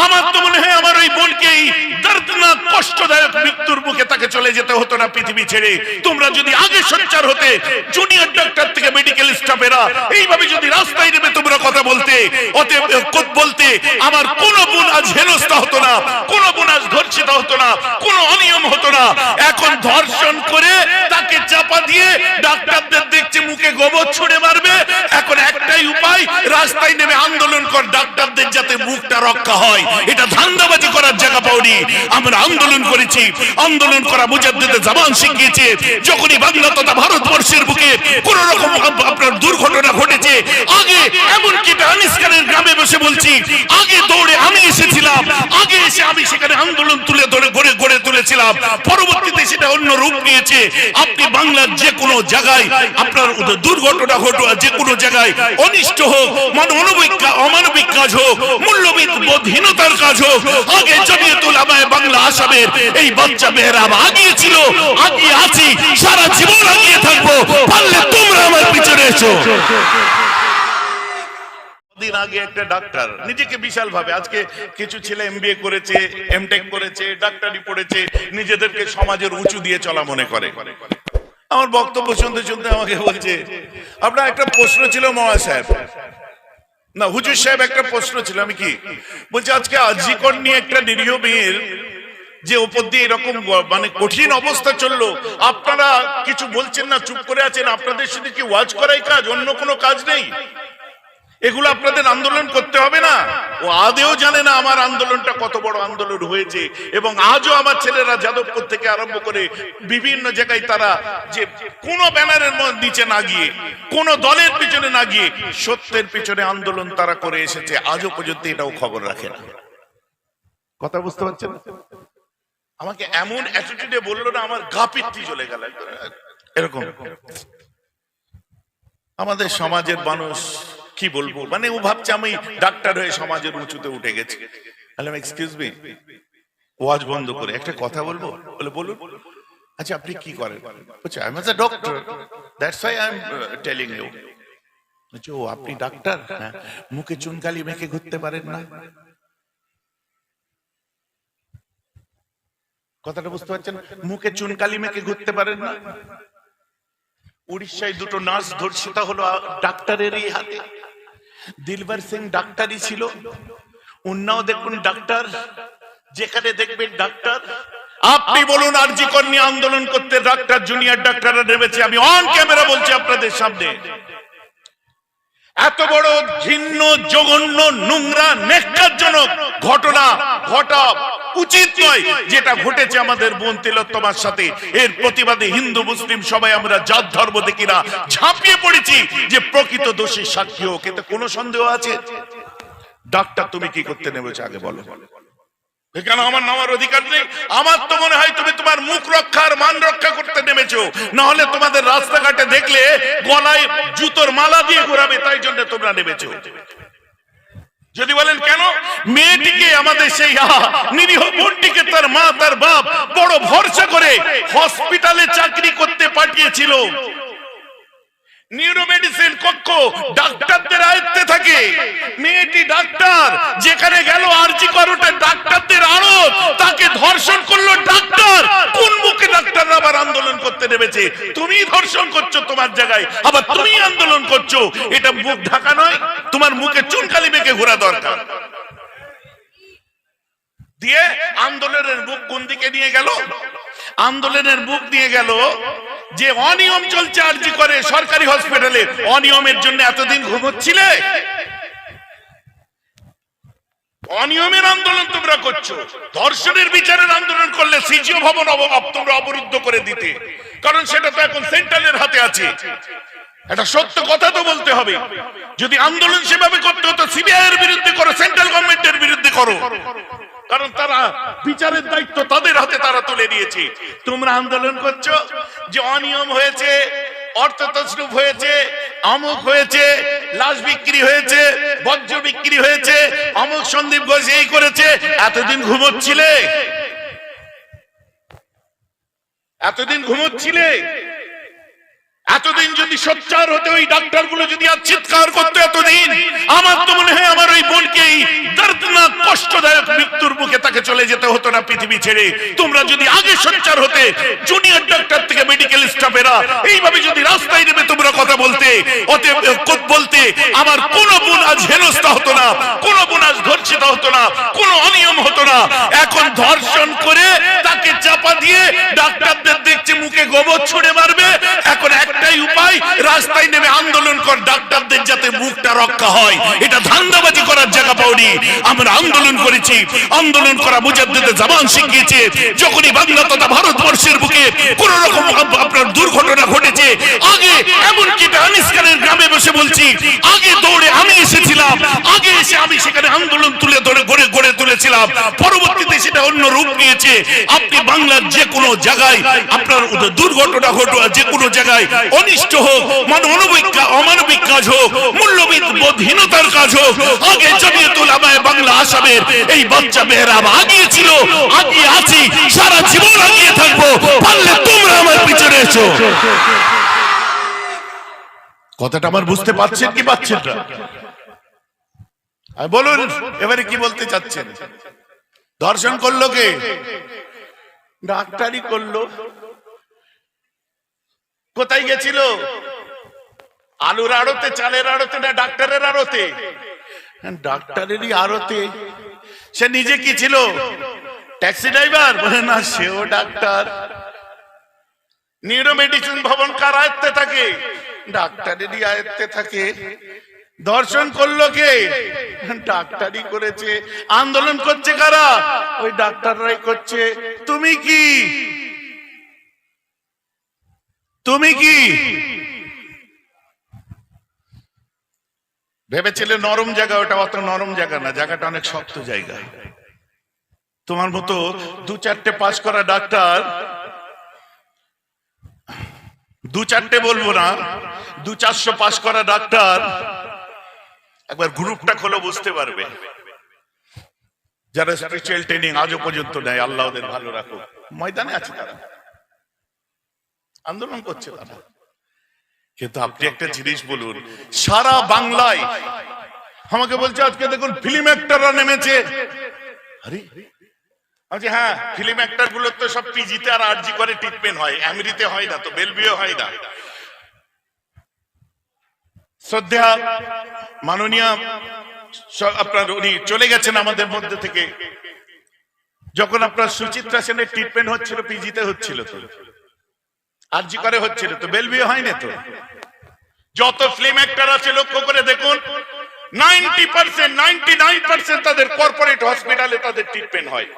আমার তো মনে হয় আমার ওই বোনকে দর্দনাক কষ্টদায়ক মৃত্যুর মুখে তাকে চলে যেতে হতো না পৃথিবী ছেড়ে। তোমরা যদি আগে সোচ্চার হতে, জুনিয়র ডাক্তার থেকে মেডিকেল স্টাফেরা এইভাবে যদি রাস্তায় নেমে তোমরা কথা বলতে বলতে, আমার কোন বোন আজ হেনস্থা হতো না, কোন বোন আজ ধর্ষিত হতো না, কোন অনিয়ম হতো না। এখন ধর্ষণ করে তাকে চাপা দিয়ে ডাক্তারদের দেখছে মুখে গোবর ছুঁড়ে মারবে। এখন একটাই উপায়, রাস্তায় নেমে আন্দোলন কর, ডাক্তারদের যাতে মুখটা রক্ষা হয়। এটা ধান্দাবাজি করার জায়গা পাওনি। আমরা আন্দোলন করেছি, আন্দোলন করা মুজাদ্দিদে জামান শিখিয়েছে। যখনই বাংলা তথা ভারতবর্ষের বুকে কোন রকম আপনার দুর্ঘটনা ঘটেছে, আগে এমনকি আনিসখানের গ্রামে বসে বলছি, আগে দৌড়ে আমি এসেছিলাম, আগে এসে আমি সেখানে আন্দোলন তুলে ধরে গড়ে তুলেছিলাম। পরবর্তীতে সেটা অন্য রূপ নিয়েছে। আপনি বাংলার যে কোনো জায়গায় আপনার দুর্ঘটনা ঘটুক, যে কোনো জায়গায় অনিষ্ট হোক, অমানবিক কাজ হোক, মূল্যবোধহীনতার কাজ হোক, আগে জমিয়তুল উলামায়ে বাংলা আসামের এই বাচ্চা মেয়েরা আগিয়ে ছিল, আগিয়ে আছি, সারা জীবন আগিয়ে থাকবো। পারলে তোমরা আমার পিছনে এসো। দিন আগে একটা ডাক্তার নিজেকে বিশাল ভাবে, আজকে কিছু ছেলে এমবিএ করেছে, এমটেক করেছে, ডাক্তারি পড়েছে, নিজেদেরকে সমাজের উঁচু দিয়ে চলা মনে করে। আমার বক্তব্য শুনতে শুনতে আমাকে বলছে, আপনার একটা প্রশ্ন ছিল মওয়া সাহেব, না হুজুর সাহেব একটা প্রশ্ন ছিল। আমি কি বলছি, আজকে আজিকর নিয়ে একটা নিরীহ মেয়ের যে উপর দিয়ে এরকম মানে কঠিন অবস্থা চললো, আপনারা কিছু বলছেন না, চুপ করে আছেন। আপনাদের শুধু কি ওয়াজ করাই কাজ, অন্য কোনো কাজ নেই? এগুলো আপনাদের আন্দোলন করতে হবে না? ও আদেও জানে না আমার আন্দোলনটা কত বড় আন্দোলন হয়েছে। এবং আজও আমার ছেলেরা যাদবপুর থেকে আরম্ভ করে বিভিন্ন জায়গায় তারা যে কোন ব্যানারের নিচে না গিয়ে, কোন দলের পিছনে না গিয়ে, সত্যের পিছনে আন্দোলন তারা করে এসেছে। আজও পর্যন্ত এটাও খবর রাখে না। কথা বুঝতে পারছেন? আমাকে এমন অ্যাটিটিউডে বললো না, আমার গা পিত্তি চলে গেল এরকম। আমাদের সমাজের মানুষ কি বলবো, মানে ও ভাবছে আমি ডাক্তার হয়ে সমাজের উঁচুতে উঠে গেছি। এক্সকিউজ মি, ওয়াজ বন্ধ করে একটা কথা বলবো? বলে বলুন। আচ্ছা আপনি কি করেন? বলছে I am a doctor, that's why I am telling you. ও আপনি ডাক্তার? হ্যাঁ। মুখে চুনকালি মেখে ঘুরতে পারেন না? কথাটা বুঝতে পারছেন? মুখে চুনকালি মেখে ঘুরতে পারেন না? উড়িষ্যায় দুটো নার্স ধর্ষিতা হলো ডাক্তারেরই হাতে। দিলবার সিং ডাক্তারই ছিল, উন্নাও দেখুন ডাক্তার, যেখানে দেখবেন ডাক্তার। আপনি বলুন আরজি কর নিয়ে আন্দোলন করতে ডাক্তার, জুনিয়র ডাক্তাররা নেমেছে। আমি অন ক্যামেরা বলছি আপনাদের সামনে, এত বড় ঘৃণ্য, জঘন্য, নোংরা, নেককারজনক ঘটনা ঘটা উচিত নয় যেটা ঘটেছে আমাদের বোন তিলোত্তমার সাথে। এর প্রতিবাদে হিন্দু মুসলিম সবাই আমরা জাত ধর্ম দেখিনা ঝাঁপিয়ে পড়েছি যে প্রকৃত দোষী সাক্ষী হোক। এতে কোনো সন্দেহ আছে? ডাক্তার তুমি কি করতে নেমেছো আগে বলো? এখানে আমার নামার অধিকার নেই? আমার তো মনে হয় তুমি তোমার মুখ রক্ষার মান রক্ষা করতে নেমেছো, না হলে তোমাদের রাস্তাঘাটে দেখলে গলায় জুতোর মালা দিয়ে ঘোরাবে, তাই জন্য তোমরা নেমেছো। যদি বলেন কেন, মেয়েটিকে আমাদের সেই নিরীহ বোনটিকে তার মা তার বাপ বড় ভরসা করে হসপিটালে চাকরি করতে পাঠিয়েছিল। নিউরোমেডিসিন কক্ষ ডাক্তারদের আয়ত্তে থাকে। মেয়েটি ডাক্তার, যেখানে গেল আরজি করোটে ডাক্তারদের আড়ত, তাকে ধর্ষণ করলো ডাক্তার। কোন মুখে ডাক্তাররা আবার আন্দোলন করতে নেমেছে? তুমি ধর্ষণ করছো তোমার জায়গায়, আবার তুমি আন্দোলন করছো। এটা মুখ ঢাকা নয়, তোমার মুখে চুনকালি মেখে ঘোরা দরকার। দিয়ে আন্দোলনের মুখ কোন দিকে নিয়ে গেল? আন্দোলনের মুখ নিয়ে গেল যে অনিয়ম চলছে আরজি করে সরকারি হসপিটালে। অনিয়মের জন্য এতদিন ঘুমোচ্ছিলে? অনিয়মের আন্দোলন তোমরা করছো। ধর্ষণের বিচারের আন্দোলন করলে সিজিও ভবন তোমরা অবরুদ্ধ করে দিতে, কারণ সেটা তো এখন সেন্ট্রালের হাতে আছে। এটা সত্য কথা তো বলতে হবে। যদি আন্দোলন সেভাবে করতে হতো, সিবিআই এর বিরুদ্ধে করো, সেন্ট্রাল গভর্নমেন্টের বিরুদ্ধে করো, কারণ তারা বিচারের দায়িত্ব তাদের হাতে তারা তুলে নিয়েছে। তোমরা আন্দোলন করছো যে অনিয়ম হয়েছে, অর্থ তছরুপ হয়েছে, অমুক হয়েছে, লাশ বিক্রি হয়েছে, বজ্র বিক্রি হয়েছে, অমুক সন্দীপ ঘোষ এই করেছে। এতদিন ঘুমোচ্ছিলে? এতদিন ঘুমোচ্ছিলে? এতদিন যদি সোচ্চার হতে, ওই ডাক্তারগুলো যদি আর চিৎকার করতে এতদিন, আমার তো মনে হয় আমার ওই বোনকে দর্দনাক কষ্টদায়ক চলে যেতে হতো না পৃথিবী ছেড়ে। তোমরা যদি আগে সোচ্চার হতে, জুনিয়র ডাক্তার থেকে মেডিকেল স্টাফেরা এইভাবে যদি রাস্তায় নেমে তোমরা কথা বলতে, বলতে, আমার কোন বোন আজ হেনস্থা হতো না, কোন বোন আজ ধর্ষিত হতো না, কোন অনিয়ম হতো না। এখন ধর্ষণ করে তাকে চাপা দিয়ে ডাক্তারদের দেখছে মুখে গোবর ছুঁড়ে মারবে। এখন একটাই উপায়, রাস্তায় নেমে আন্দোলন কর, ডাক্তারদের যাতে মুখটা রক্ষা হয়। এটা ধান্দাবাজি করার জায়গা পাওনি। আমরা আন্দোলন করেছি, আন্দোলন করা মুজাদ্দিদে জামান শিখিয়েছে। যখনই বাংলা তথা ভারতবর্ষের বুকে কোন রকম আপনার দুর্ঘটনা ঘটেছে, আগে এমনকি আনিসখানের গ্রামে বসে বলছি, আগে দৌড়ে আমি এসেছিলাম, আগে এসে আমি সেখানে আন্দোলন তুলে ধরে গড়ে তুলেছিলাম। পরবর্তীতে সেটা অন্য রূপ নিয়েছে। আপনি বাংলার যে কোনো জায়গায় আপনার দুর্ঘটনা ঘটুক, যে কোনো জায়গায় অনিষ্ট হোক, অমানবিক কাজ হোক, মূল্যবোধহীনতার কাজ হোক, আগে জমিয়তুল উলামায়ে বাংলা আসামের এই বাচ্চা মেয়েরা আগিয়ে ছিল, আগিয়ে আছি, সারা জীবন আগিয়ে থাকবো। পারলে তোমরা আমার পিছনে এসো। কথাটা আমার বুঝতে পারছেন কি পাচ্ছেন না? বলুন এবারে কি বলতে চাচ্ছেন? ধর্ষণ করলো কে? ডাক্তারই করলো। কোথায় গেছিল? আলুর আড়তে, চালের আড়তে, না ডাক্তারের আড়তে? ডাক্তারেরই আড়তে। সে নিজে কি ছিল? Taxi driver? বলে না, সেও ডাক্তার। নিউরো মেডিসিন ভবন কার আয়ত্তে থাকে? ডাক্তারেরই আয়ত্তে থাকে। ধর্ষণ করলো কে? ডাক্তারই করেছে। আন্দোলন করছে কারা? ওই ডাক্তাররাই করছে। তুমি কি? তুমি কি ভেবেছিলে নরম জায়গা? ওটা অত নরম জায়গা না, জায়গাটা অনেক শক্ত জায়গা। তোমার মতো দু চারটে পাস করা ডাক্তার, দু চারটে বলবো না, 200-400 পাস করা ডাক্তার, একবার গ্রুপটা খোলো বুঝতে পারবে। যারা স্পিরিচুয়াল ট্রেনিং আজও পর্যন্ত নেয়, আল্লাহ ওদের ভালো রাখুক, ময়দানে আছে তারা, আন্দোলন করছে তারা। কিন্তু আপনি একটা জিনিস বলুন, সারা বাংলায় আমাকে বলছে আজকে দেখুন ফিল্ম অ্যাক্টররা নেমেছে। আরে আচ্ছা, হ্যাঁ, ফিল্ম অ্যাক্টর গুলোর তো সব পিজিতে আর আরজি করে ট্রিটমেন্ট হয়, এমরিতে হয় না, তো বেলভিউ হয় না। শ্রদ্ধা মাননীয় আপনার উনি চলে গেছেন আমাদের মধ্যে থেকে। যখন আপনার সুচিত্রা সেনের ট্রিটমেন্ট হচ্ছিল, পিজিতে হচ্ছিল, তো আরজি করে হচ্ছিল, তো বেলভিউ হয় না। তো যত ফিল্ম অ্যাক্টর আছে লক্ষ্য করে দেখুন, 90%, 99% তাদের কর্পোরেট হসপিটালে তাদের ট্রিটমেন্ট হয়।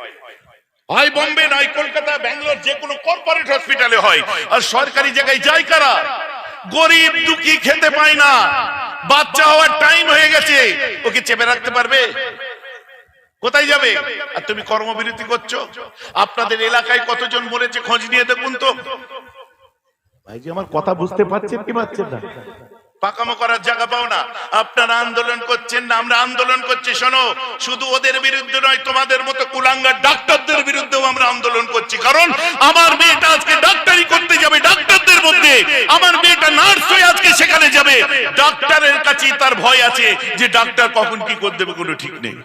হয় বোম্বে, নয় কলকাতা, ব্যাঙ্গালোর, যে কোনো কর্পোরেট হসপিটালে হয়। আর সরকারি জায়গায় যায় কারা? গরিব দুঃখী, খেতে পায় না, বাচ্চা হওয়ার টাইম হয়ে গেছে, ওকে চেপে রাখতে পারবে? কোথায় যাবে? আর তুমি কর্মবিরতি করছো। আপনাদের এলাকায় কতজন মরেছে খোঁজ নিয়ে দেখুন তো। ভাই যে আমার কথা বুঝতে পারছেন কি পাচ্ছেন না? পাকামো করার জায়গা পাও না। আপনারা আন্দোলন করছেন না, আমরা আন্দোলন করছি। শোনো, শুধু ওদের বিরুদ্ধে নয়, তোমাদের মতো কুলাঙ্গার ডাক্তারদের বিরুদ্ধেও আমরা আন্দোলন করছি। কারণ আমার মেয়েটা আজকে ডাক্তারি করতে যাবে, ডাক্তারদের মধ্যে আমার মেয়েটা নার্স হয়ে আজকে সেখানে যাবে। ডাক্তারের কাছেই তার ভয় আছে যে ডাক্তার কখন কি করে দেবে, কোনো ঠিক নেই।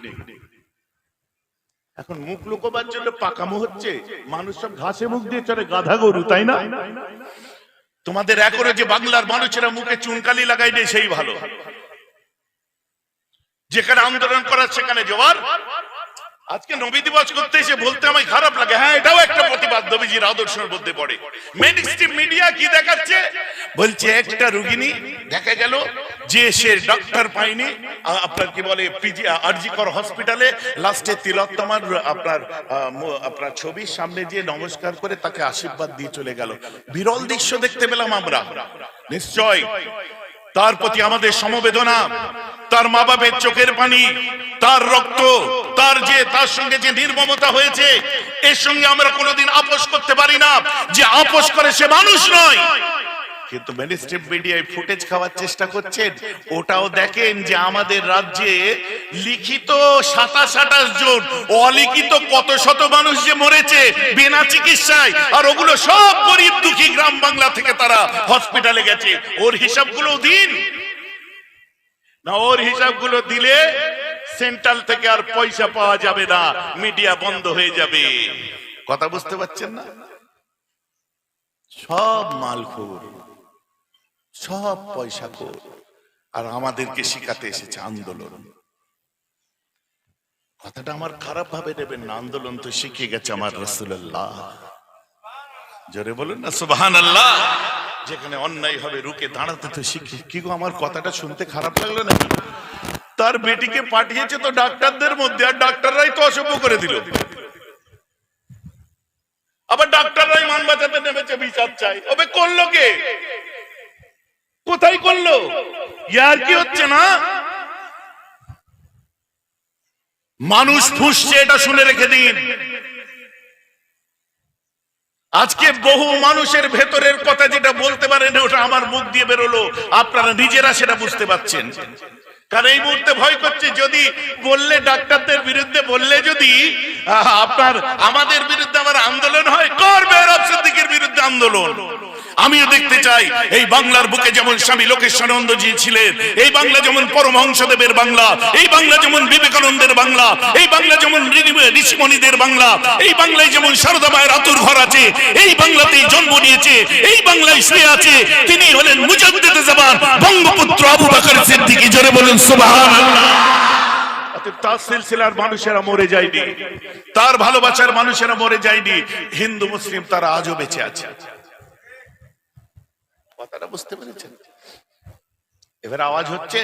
এখন মুখ লুকোবার জন্য পাকামো হচ্ছে। মানুষ সব ঘাসে মুখ দিয়ে চলে, গাধা গরু, তাই না? তোমাদের এখনো যে বাংলার মানুষেরা মুখে চুনকালি লাগাই দেয় সেই ভালো। যেখানে আন্দোলন করার সেখানে জোয়ার। আজকে নবী দিবস করতে এসে বলতে আমায় খারাপ লাগে, হ্যাঁ এটাও একটা প্রতিবাদ, নবীজির আদর্শের মধ্যে পড়ে। মেইনস্ট্রিম মিডিয়া কি দেখাচ্ছে? বলছে একটা রোগিনী দেখা গেল যে সে ডাক্তার পায়নি, আপনার কি বলে পিজি আরজি কর হসপিটালে, লাস্টে তিলোত্তমার আপনার ছবির সামনে যে নমস্কার করে তাকে আশীর্বাদ দিয়ে চলে গেল। বিরল দৃশ্য দেখতে পেলাম আমরা। নিশ্চয় তার প্রতি আমাদের সমবেদনা, তার মা বাপের চোখের পানি, তার রক্ত, তার সঙ্গে যে নির্মমতা হয়েছে, এর সঙ্গে আমরা কোনোদিন আপোষ করতে পারি না। যে আপোষ করে সে মানুষ নয়। কিন্তু মেইনস্ট্রিম মিডিয়ায় ফুটেজ খাওয়ার চেষ্টা করছেন। ওটাও দেখেন যে আমাদের রাজ্যে লিখিত 27-28 জন, অলিখিত কত শত মানুষ যে মরেছে বিনা চিকিৎসায়, আর ওগুলো সব গরিব দুঃখী গ্রাম বাংলা থেকে তারা হসপিটালে গেছে। ওর হিসাবগুলো দিন না, ওর হিসাবগুলো দিলে সেন্ট্রাল থেকে আর পয়সা পাওয়া যাবে না, মিডিয়া বন্ধ হয়ে যাবে। কথা বুঝতে পারছেন না? সব মালখোর, সব পয়সাখোর, আর আমাদেরকে শিখাতে এসেছে আন্দোলন। কথাটা আমার খারাপ ভাবে নেবেন না, আন্দোলন তো শিখে গেছে আমার রাসূলুল্লাহ। জোরে বলুন না সুবহানাল্লাহ। যেখানে অন্যায় হবে রুখে দাঁড়াতে তো শিখে। কি গো, আমার কথাটা শুনতে খারাপ লাগলো না? তার বেটিকে পাঠিয়েছে তো ডাক্তারদের মধ্যে, আর ডাক্তাররাই তো অসভ্য করে দিল। আবার ডাক্তাররাই মান বাঁচাতে নেমেছে, বিচার চাই। ওবে করলো কে? কোথায় করলো? ইয়ার কি হচ্ছে না? মানুষ ফুঁসছে, এটা শুনে রেখে দিন। আজকে বহু মানুষের ভেতরের কথা যেটা বলতে পারেন, ওটা আমার মুখ দিয়ে বেরোলো, আপনারা নিজেরা সেটা বুঝতে পারছেন। কারণ এই মুহূর্তে ভয় করছে, যদি বললে ডাক্তারদের বিরুদ্ধে বললে যদি আপনার আমাদের বিরুদ্ধে আবার আন্দোলন হয়, করবে আরব সিদ্দিকের বিরুদ্ধে আন্দোলন। আমিও দেখতে চাই এই বাংলার বুকে যেমন স্বামী লোকেশানন্দজি ছিলেন, এই বাংলা যেমন পরমহংসদেবের বাংলা, এই বাংলা যেমন বিবেকানন্দের বাংলা, এই বাংলা যেমন ঋষিমণিদের বাংলা, এই বাংলায় যেমন সারদা মায়ের আতুর ঘর আছে, এই বাংলাতেই জন্ম নিয়েছে, এই বাংলায় শুয়ে আছে, তিনি হলেন মুজাদ্দিদে জামান বঙ্গপুত্র আবু বকর সিদ্দিকী। জোরে বলুন সুবহানাল্লাহ। তার সিলসিলার মানুষেরা মরে যায়নি, তার ভালোবাসার মানুষেরা মরে যায়নি, হিন্দু মুসলিম তারা আজও বেঁচে আছে। কথাটা বুঝতে পেরেছেন? এবার আওয়াজ হচ্ছে?